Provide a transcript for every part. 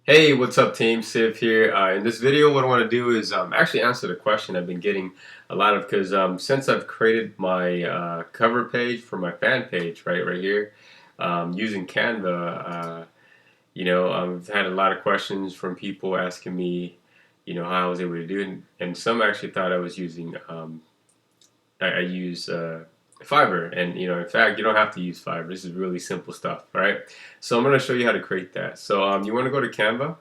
Hey, what's up, team? Siv here. In this video, what I want to do is actually answer the question I've been getting a lot of because since I've created my cover page for my fan page, right here, using Canva, I've had a lot of questions from people asking me, how I was able to do it, and some actually thought I was using I use Fiverr, and in fact, you don't have to use Fiverr. This is really simple stuff, right? So I'm going to show you how to create that. So you want to go to Canva.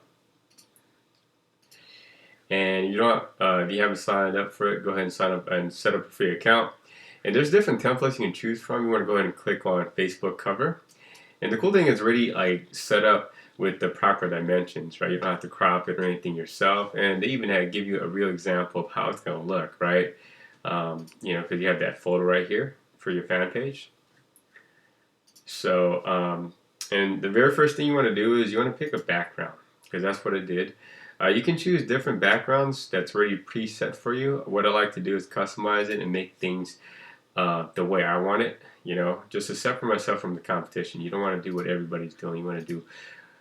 And you don't, if you haven't signed up for it, go ahead and sign up and set up a free account. And there's different templates you can choose from. You want to go ahead and click on Facebook cover. And the cool thing is already like set up with the proper dimensions, right? You don't have to crop it or anything yourself. And they even give you a real example of how it's going to look, right? Because you have that photo right here for your fan page. So, and the very first thing you want to do is you want to pick a background because that's what it did. You can choose different backgrounds that's already preset for you. What I like to do is customize it and make things the way I want it, just to separate myself from the competition. You don't want to do what everybody's doing. You want to do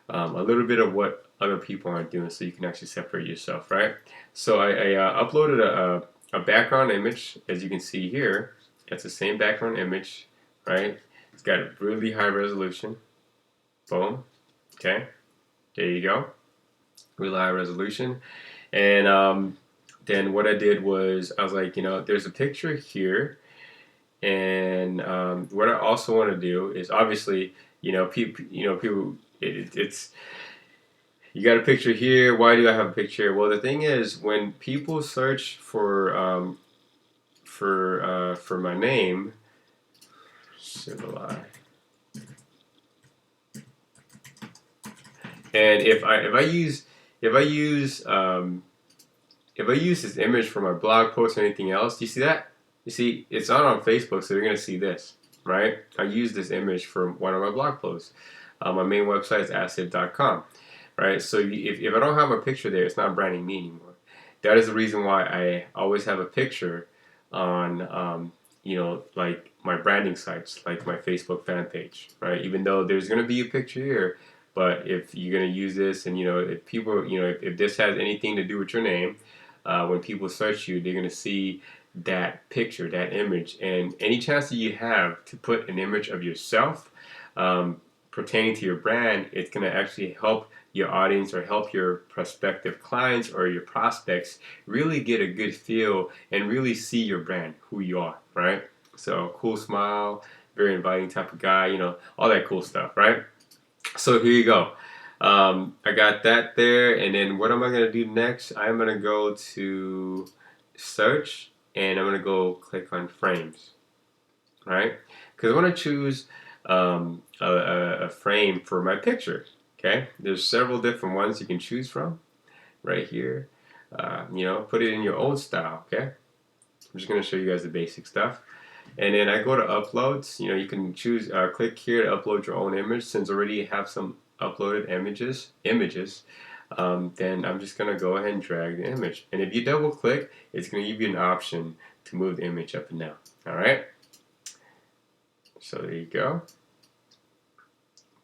a little bit of what other people aren't doing so you can actually separate yourself, right? So I uploaded a background image, as you can see here. It's the same background image, right? It's got a really high resolution. Boom. Okay. There you go. Really high resolution. And then what I did was I was like, there's a picture here. And what I also want to do is obviously, people, it's you got a picture here. Why do I have a picture? Well, the thing is, when people search for my name, Civili, and if I use this image for my blog post or anything else, do you see that? You see, it's not on Facebook, so you're gonna see this, right? I use this image for one of my blog posts. My main website is asset.com, right? So if I don't have a picture there, it's not branding me anymore. That is the reason why I always have a picture on, like my branding sites, like my Facebook fan page, right? Even though there's gonna be a picture here, but if you're gonna use this, and if people, if this has anything to do with your name, when people search you, they're gonna see that picture, that image, and any chance that you have to put an image of yourself pertaining to your brand, it's going to actually help your audience or help your prospective clients or your prospects really get a good feel and really see your brand, who you are, right? So cool smile, very inviting type of guy, all that cool stuff, right? So here you go. I got that there, and then what am I going to do next? I'm going to go to search, and I'm going to go click on frames, right? Because I want to choose a frame for my picture, okay? There's several different ones you can choose from right here. Put it in your own style, okay? I'm just going to show you guys the basic stuff. And then I go to uploads. You can choose, click here to upload your own image. Since I already have some uploaded images, then I'm just going to go ahead and drag the image. And if you double click, it's going to give you an option to move the image up and down. All right. So there you go.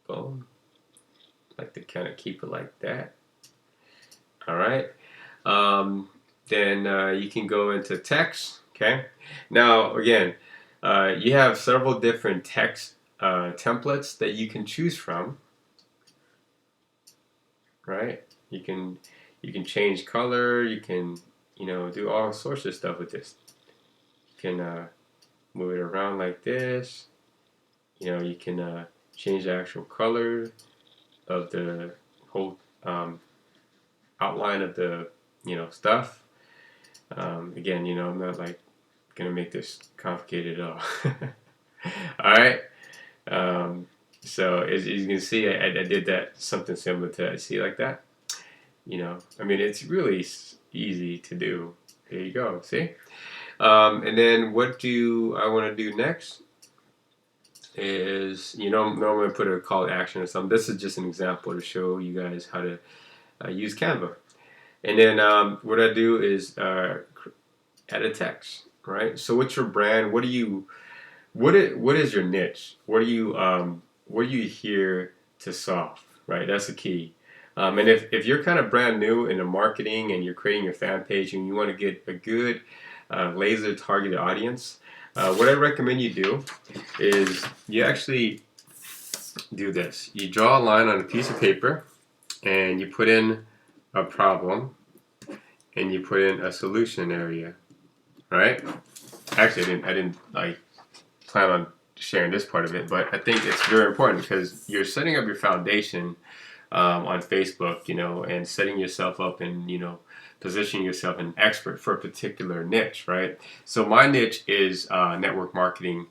Boom. Like to kind of keep it like that. All right. Then you can go into text. Okay. Now again, you have several different text templates that you can choose from. Right. You can change color. You can do all sorts of stuff with this. You can move it around like this. You can change the actual color of the whole outline of the stuff. Again, I'm not like gonna make this complicated at all. All right. So as you can see, I did that something similar to that. See like that? It's really easy to do. There you go. See? And then what do I want to do next? Is normally put a call to action or something. This is just an example to show you guys how to use Canva. And then what I do is add a text, right? So what's your brand? What is your niche? What are you here to solve, right? That's the key. And if you're kind of brand new into marketing and you're creating your fan page and you want to get a good laser targeted audience, what I recommend you do is you actually do this. You draw a line on a piece of paper and you put in a problem and you put in a solution area, right? Actually, I didn't like plan on sharing this part of it, but I think it's very important because you're setting up your foundation on Facebook, and setting yourself up and positioning yourself an expert for a particular niche, right? So my niche is network marketing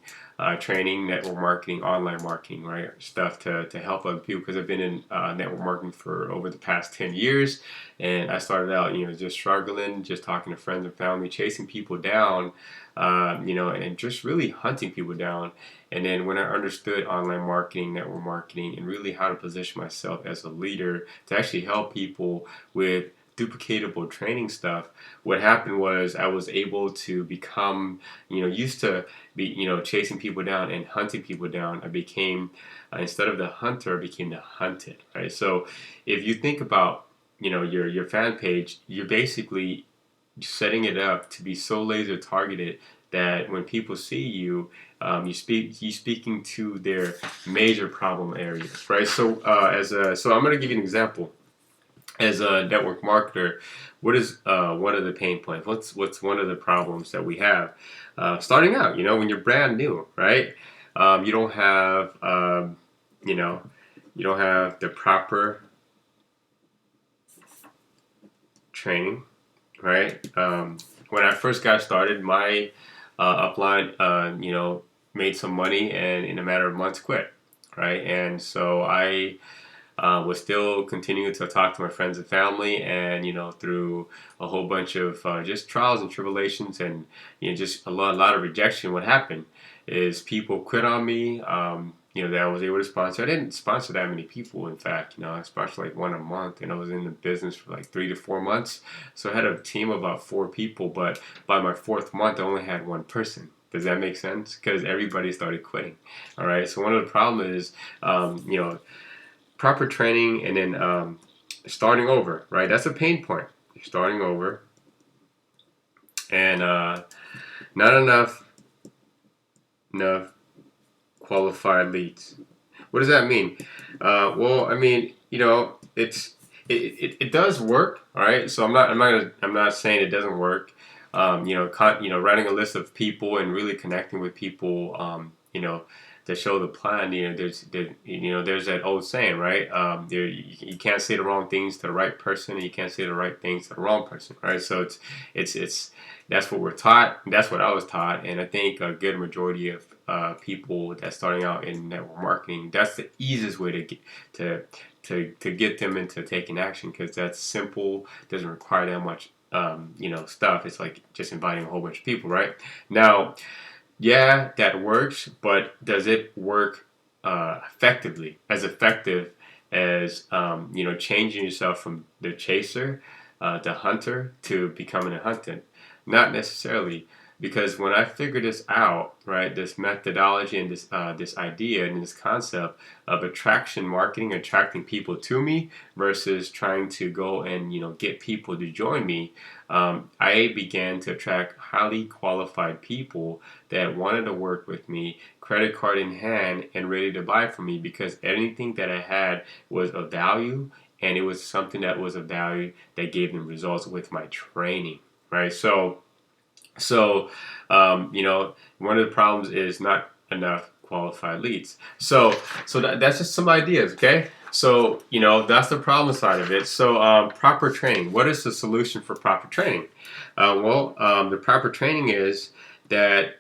training, network marketing, online marketing, right? Stuff to help other people because I've been in network marketing for over the past 10 years. And I started out, just struggling, just talking to friends and family, chasing people down, and just really hunting people down. And then when I understood online marketing, network marketing, and really how to position myself as a leader to actually help people with duplicatable training stuff, what happened was I was able to become, used to be, chasing people down and hunting people down. I became, instead of the hunter, I became the hunted, right? So if you think about, your fan page, you're basically setting it up to be so laser targeted that when people see you, you speaking to their major problem areas, right? So so I'm going to give you an example. As a network marketer, what is one of the pain points? What's one of the problems that we have starting out? When you're brand new, right? You don't have you don't have the proper training, right? When I first got started, my upline, made some money and in a matter of months quit, right? And so I was still continuing to talk to my friends and family, and through a whole bunch of just trials and tribulations, and just a lot of rejection. What happened is people quit on me. That I was able to sponsor. I didn't sponsor that many people. In fact, I sponsored like one a month, and I was in the business for like 3 to 4 months. So I had a team of about 4 people, but by my 4th month, I only had 1 person. Does that make sense? Because everybody started quitting. All right. So one of the problems is, proper training and then starting over, right? That's a pain point. You're starting over, and not enough qualified leads. What does that mean? Well, I mean, it does work, all right. So I'm not saying it doesn't work. Writing a list of people and really connecting with people, to show the plan. There's that old saying, right? You can't say the wrong things to the right person, and you can't say the right things to the wrong person, right? So it's that's what we're taught. That's what I was taught, and I think a good majority of people that's starting out in network marketing, that's the easiest way to get them into taking action, because that's simple, doesn't require that much stuff. It's like just inviting a whole bunch of people, right? Now, yeah, that works, but does it work effectively? As effective as changing yourself from the chaser, the hunter, to becoming a hunted? Not necessarily, because when I figured this out, right, this methodology and this idea and this concept of attraction marketing, attracting people to me versus trying to go and get people to join me, I began to attract highly qualified people that wanted to work with me, credit card in hand, and ready to buy from me, because anything that I had was of value, and it was something that was of value that gave them results with my training, right? So one of the problems is not enough qualified leads. So that's just some ideas, okay? So that's the problem side of it. So proper training. What is the solution for proper training? The proper training is that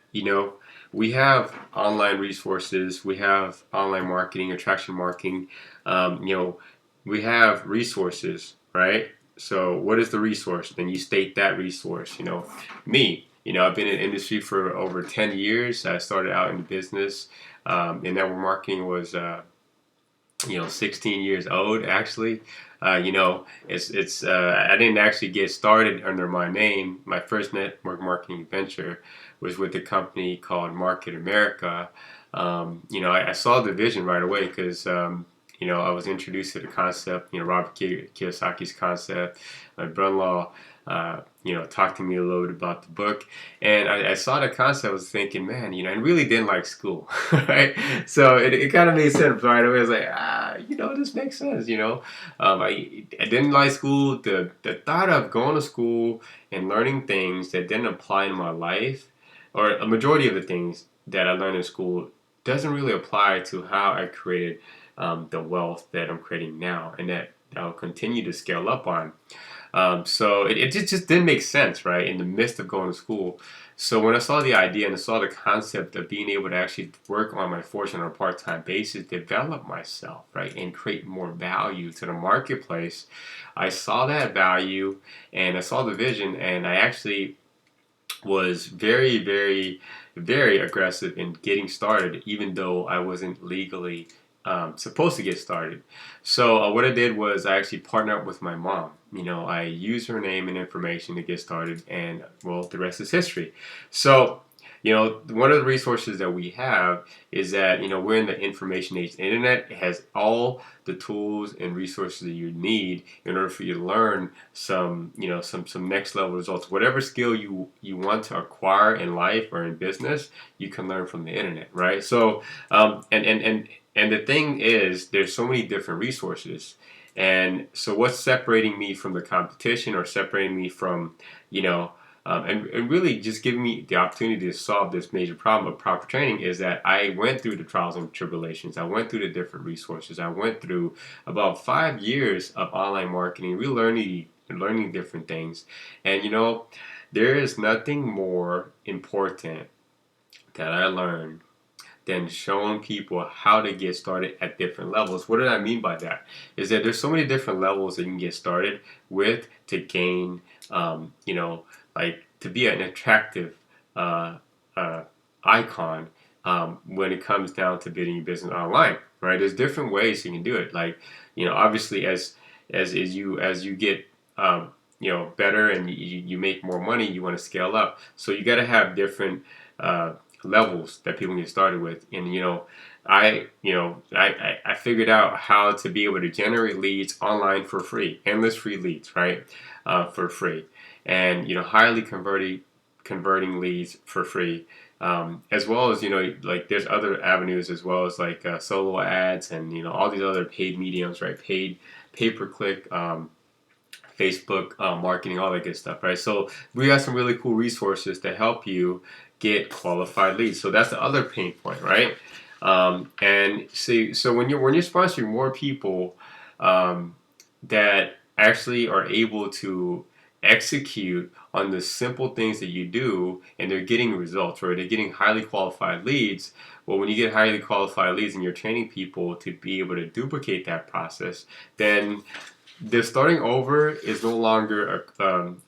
we have online resources, we have online marketing, attraction marketing. We have resources, right? So what is the resource? Then you state that resource. Me. I've been in the industry for over 10 years. I started out in business. And network marketing was, 16 years old, actually. I didn't actually get started under my name. My first network marketing venture was with a company called Market America. I saw the vision right away because, I was introduced to the concept, Robert Kiyosaki's concept. My brother-in-law, talked to me a little bit about the book, and I saw the concept. I was thinking, man, I really didn't like school, right? So it kind of made sense right away. I was like, this makes sense, I didn't like school. The thought of going to school and learning things that didn't apply in my life, or a majority of the things that I learned in school, doesn't really apply to how I created the wealth that I'm creating now, and that I'll continue to scale up on. So it just didn't make sense, right, in the midst of going to school. So when I saw the idea and I saw the concept of being able to actually work on my fortune on a part-time basis, develop myself, right, and create more value to the marketplace, I saw that value and I saw the vision, and I actually was very, very, very aggressive in getting started, even though I wasn't legally supposed to get started. So what I did was I actually partnered up with my mom. I used her name and information to get started, and well, the rest is history. So one of the resources that we have is that, we're in the information age. The internet has all the tools and resources that you need in order for you to learn some next level results. Whatever skill you want to acquire in life or in business, you can learn from the internet, right? So, and the thing is, there's so many different resources. And so what's separating me from the competition, or separating me from, and really just giving me the opportunity to solve this major problem of proper training, is that I went through the trials and tribulations. I went through the different resources. I went through about 5 years of online marketing, really learning different things. And there is nothing more important that I learned than showing people how to get started at different levels. What do I mean by that? Is that there's so many different levels that you can get started with to gain, like to be an attractive icon when it comes down to building your business online, right? There's different ways you can do it. Like, obviously as you get better and you make more money, you want to scale up. So you got to have different levels that people can get started with. And I figured out how to be able to generate leads online for free, endless free leads, right, for free, and highly converting leads for free, as well as like there's other avenues as well, as like solo ads and all these other paid mediums, right, paid pay-per-click, Facebook marketing, all that good stuff, right? So we got some really cool resources to help you get qualified leads. So that's the other pain point, right? And see, so when you're sponsoring more people that actually are able to execute on the simple things that you do, and they're getting results, right? They're getting highly qualified leads. Well, when you get highly qualified leads and you're training people to be able to duplicate that process, then the starting over is no longer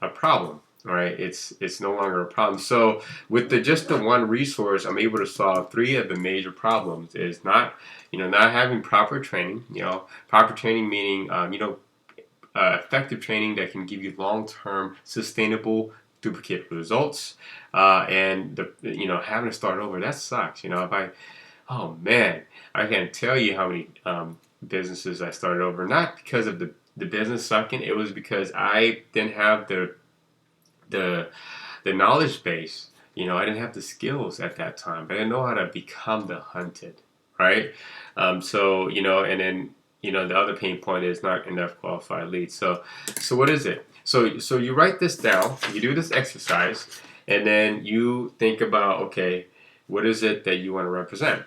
a problem, right? It's no longer a problem. So with just the one resource, I'm able to solve 3 of the major problems. Is not having proper training. Proper training meaning effective training that can give you long-term sustainable duplicate results, and having to start over, that sucks. Oh man, I can't tell you how many businesses I started over, not because of the business sucking. It was because I didn't have the knowledge base. I didn't have the skills at that time. I didn't know how to become the hunted, right? So and then the other pain point is not enough qualified leads. So what is it? So you write this down. You do this exercise, and then you think about, okay, what is it that you want to represent,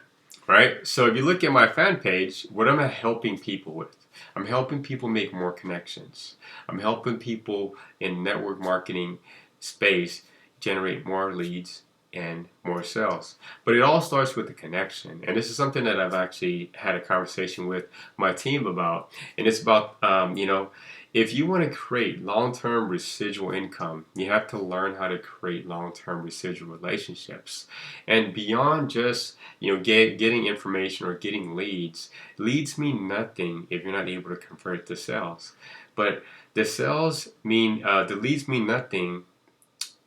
right? So if you look at my fan page, what am I helping people with? I'm helping people make more connections. I'm helping people in network marketing space generate more leads and more sales. But it all starts with the connection. And this is something that I've actually had a conversation with my team about. And it's about, if you want to create long-term residual income, you have to learn how to create long-term residual relationships. And beyond just, getting information or getting leads mean nothing if you're not able to convert to sales. But the leads mean nothing,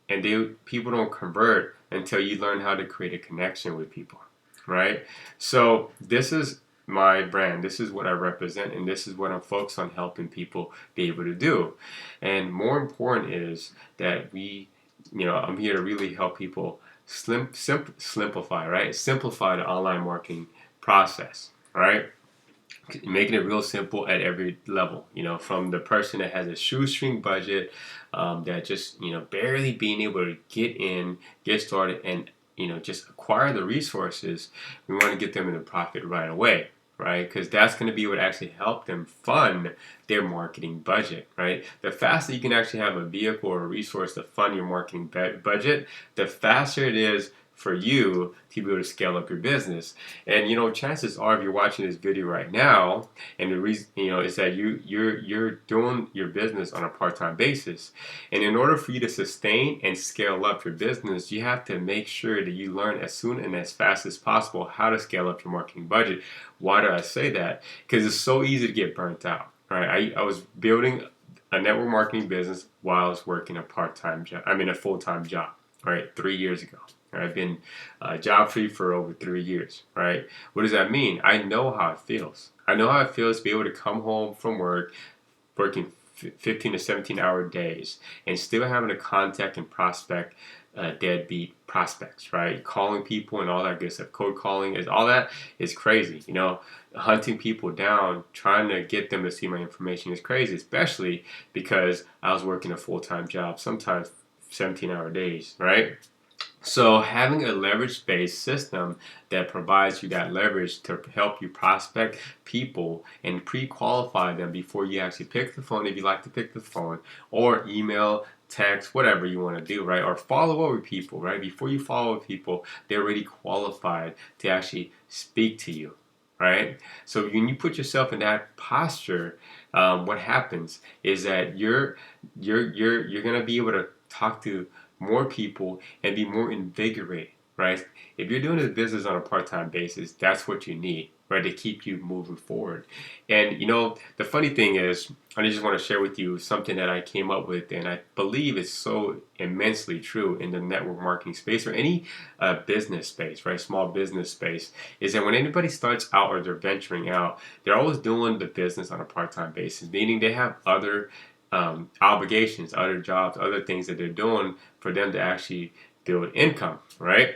and people don't convert until you learn how to create a connection with people, right? So this is my brand. This is what I represent, and this is what I'm focused on helping people be able to do. And more important is that I'm here to really help people simplify, right? Simplify the online marketing process, right? Making it real simple at every level, from the person that has a shoestring budget, that just barely being able to get started, and just acquire the resources. We want to get them into profit right away, right? Because that's going to be what actually help them fund their marketing budget, right? The faster you can actually have a vehicle or a resource to fund your marketing budget, the faster it is for you to be able to scale up your business. And chances are, if you're watching this video right now, and the reason is that you're doing your business on a part-time basis, and in order for you to sustain and scale up your business, you have to make sure that you learn as soon and as fast as possible how to scale up your marketing budget. Why do I say that? Because it's so easy to get burnt out, right? I was building a network marketing business while I was working a full-time job, right? 3 years ago. I've been job free for over 3 years, right? What does that mean? I know how it feels. I know how it feels to be able to come home from work, working 15 to 17-hour days, and still having to contact and prospect deadbeat prospects, right? Calling people and all that good stuff. Cold calling is all that is crazy. Hunting people down, trying to get them to see my information is crazy, especially because I was working a full-time job, sometimes 17-hour days, right? So having a leverage-based system that provides you that leverage to help you prospect people and pre-qualify them before you actually pick the phone, if you like to pick the phone, or email, text, whatever you want to do, right? Or follow up with people, right? Before you follow up with people, they're already qualified to actually speak to you, right? So when you put yourself in that posture, what happens is that you're gonna be able to talk to more people and be more invigorated, right? If you're doing this business on a part-time basis, that's what you need, right, to keep you moving forward. And the funny thing is, I just want to share with you something that I came up with, and I believe it's so immensely true in the network marketing space, or any business space, right, small business space, is that when anybody starts out or they're venturing out, they're always doing the business on a part-time basis, meaning they have other obligations, other jobs, other things that they're doing for them to actually build income, right?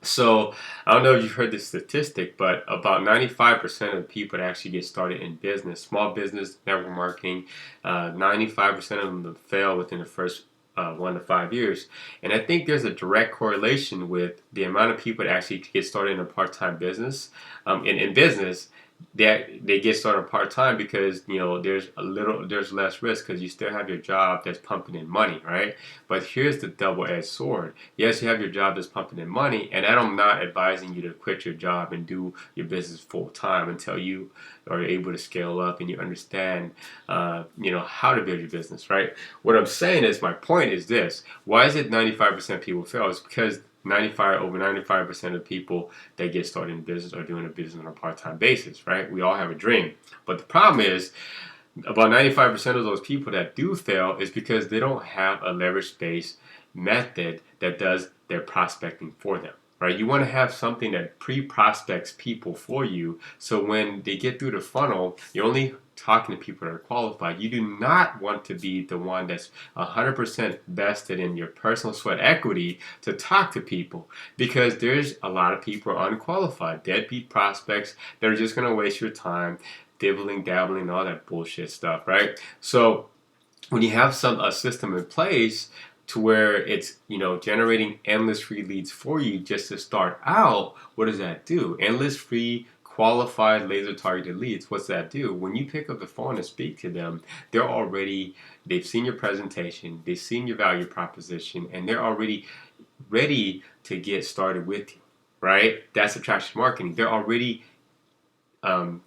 So I don't know if you've heard this statistic, but about 95% of people that actually get started in business, small business, network marketing, 95% of them fail within the first 1 to 5 years. And I think there's a direct correlation with the amount of people that actually get started in a part-time business, in business, that they get started part-time, because there's less risk, because you still have your job that's pumping in money, right? But here's the double-edged sword. Yes, you have your job that's pumping in money, and I'm not advising you to quit your job and do your business full-time until you are able to scale up and you understand how to build your business, right? What I'm saying is, my point is this: why is it 95% people fail? It's because over 95% of people that get started in business are doing a business on a part-time basis, right? We all have a dream. But the problem is, about 95% of those people that do fail is because they don't have a leverage-based method that does their prospecting for them, right? You want to have something that pre-prospects people for you, so when they get through the funnel, you're only talking to people that are qualified. You do not want to be the one that's 100% vested in your personal sweat equity to talk to people, because there's a lot of people who are unqualified, deadbeat prospects that are just going to waste your time dibbling, dabbling, all that bullshit stuff, right? So when you have a system in place to where it's generating endless free leads for you just to start out, what does that do? Endless free qualified laser targeted leads. What's that do? When you pick up the phone and speak to them, they've seen your presentation, they've seen your value proposition, and they're already ready to get started with you, right? That's attraction marketing. They're already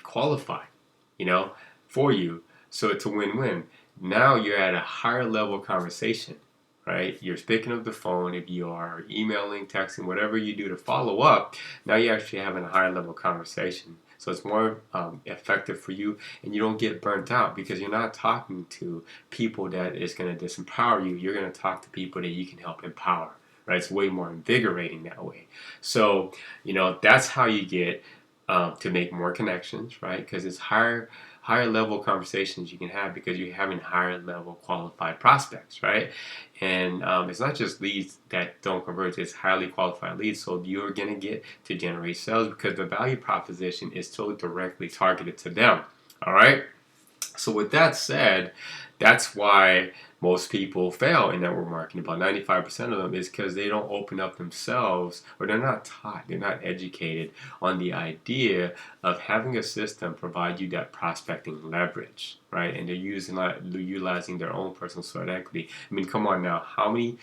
qualified, for you. So it's a win-win. Now you're at a higher level conversation, right? You're picking up the phone. If you are emailing, texting, whatever you do to follow up, now you're actually having a higher level conversation. So it's more effective for you, and you don't get burnt out, because you're not talking to people that is going to disempower you. You're going to talk to people that you can help empower, right? It's way more invigorating that way. So, that's how you get to make more connections, right? Because it's higher level conversations you can have because you're having higher level qualified prospects, right? And it's not just leads that don't convert, it's highly qualified leads. So you're going to get to generate sales because the value proposition is so directly targeted to them. All right. So with that said, that's why most people fail in network marketing. About 95% of them is because they don't open up themselves, or they're not taught, they're not educated on the idea of having a system provide you that prospecting leverage, right? And they're utilizing their own personal sweat equity. I mean, come on now, how many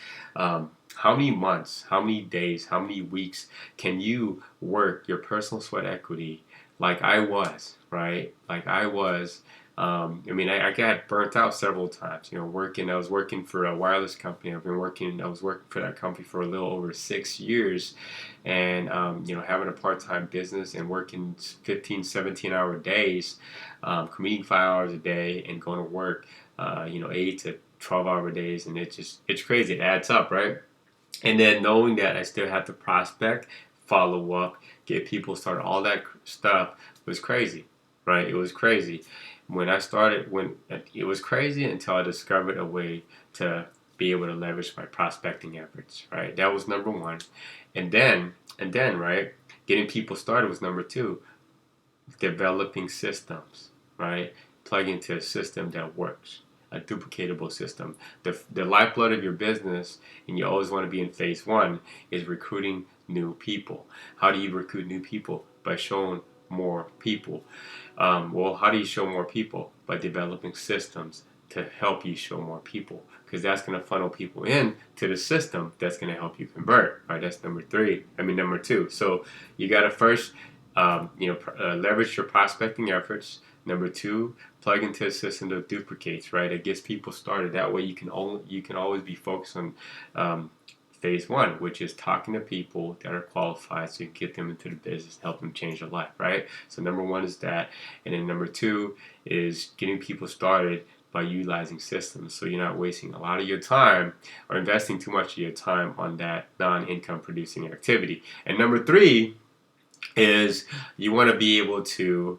months, how many days, how many weeks can you work your personal sweat equity like I was, right? Like I was. I mean, I got burnt out several times. I was working for a wireless company. I was working for that company for a little over 6 years, and having a part-time business and working 15, 17-hour days, commuting 5 hours a day, and going to work, 8 to 12-hour days, and it's crazy. It adds up, right? And then knowing that I still have to prospect, follow up, get people started, all that stuff was crazy, right? It was crazy. When it was crazy until I discovered a way to be able to leverage my prospecting efforts, right? That was number one. And then, right, getting people started was number two. Developing systems, right? Plug into a system that works, a duplicatable system. The lifeblood of your business, and you always want to be in phase one, is recruiting new people. How do you recruit new people? By showing more people. Well, how do you show more people? By developing systems to help you show more people, because that's going to funnel people in to the system that's going to help you convert. Right? That's number two. So you got to first, leverage your prospecting efforts. Number two, plug into a system that duplicates. Right? It gets people started. That way, you can always be focused on phase one, which is talking to people that are qualified so you can get them into the business, help them change their life, right? So number one is that. And then number two is getting people started by utilizing systems. So you're not wasting a lot of your time or investing too much of your time on that non-income producing activity. And number three is you want to be able to,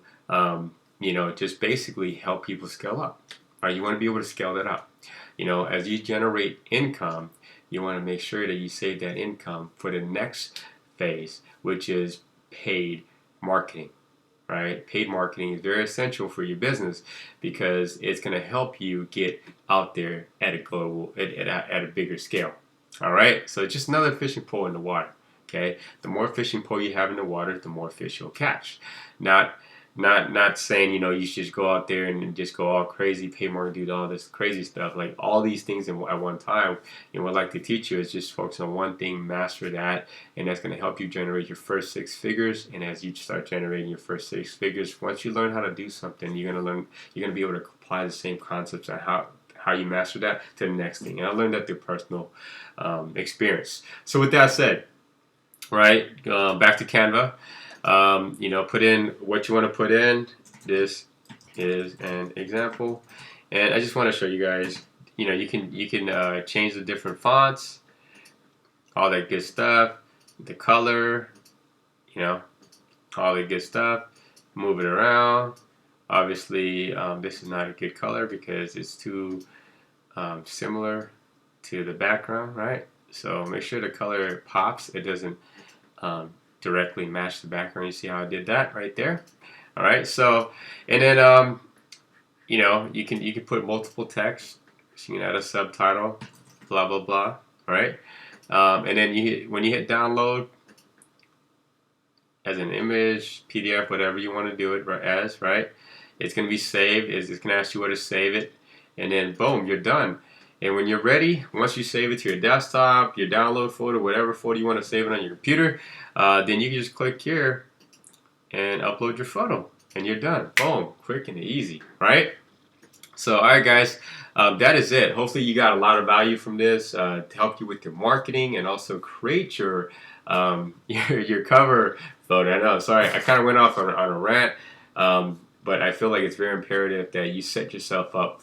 just basically help people scale up. Right? You want to be able to scale that up. As you generate income, you want to make sure that you save that income for the next phase, which is paid marketing, right? Paid marketing is very essential for your business because it's going to help you get out there at a bigger scale. All right, so it's just another fishing pole in the water. Okay, the more fishing pole you have in the water, the more fish you'll catch. Not saying you should just go out there and just go all crazy, pay more, do all this crazy stuff. Like all these things at one time. What I'd like to teach you is just focus on one thing, master that, and that's going to help you generate your first 6 figures. And as you start generating your first 6 figures, once you learn how to do something, you're going to be able to apply the same concepts and how you master that to the next thing. And I learned that through personal experience. So with that said, right, back to Canva. Put in what you want to put in. This is an example, and I just want to show you guys. You can change the different fonts, all that good stuff, the color, all the good stuff. Move it around. Obviously, this is not a good color because it's too similar to the background, right? So make sure the color pops. It doesn't directly match the background. You see how I did that right there? All right. So, and then you can put multiple text. So you can add a subtitle, blah blah blah. All right. And then when you hit download as an image, PDF, whatever you want to do it as, right? It's going to be saved. It's going to ask you where to save it, and then boom, you're done. And when you're ready, once you save it to your desktop, your download folder, whatever folder you want to save it on your computer, then you can just click here and upload your photo, and you're done. Boom, quick and easy, right? So, all right, guys, that is it. Hopefully, you got a lot of value from this to help you with your marketing and also create your cover photo. I know, sorry, I kind of went off on a rant, but I feel like it's very imperative that you set yourself up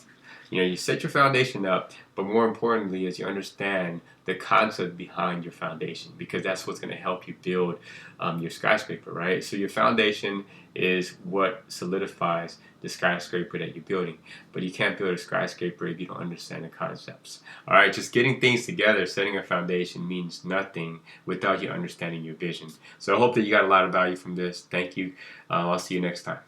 You set your foundation up, but more importantly is you understand the concept behind your foundation, because that's what's going to help you build your skyscraper, right? So your foundation is what solidifies the skyscraper that you're building, but you can't build a skyscraper if you don't understand the concepts. All right, just getting things together, setting a foundation means nothing without you understanding your vision. So I hope that you got a lot of value from this. Thank you. I'll see you next time.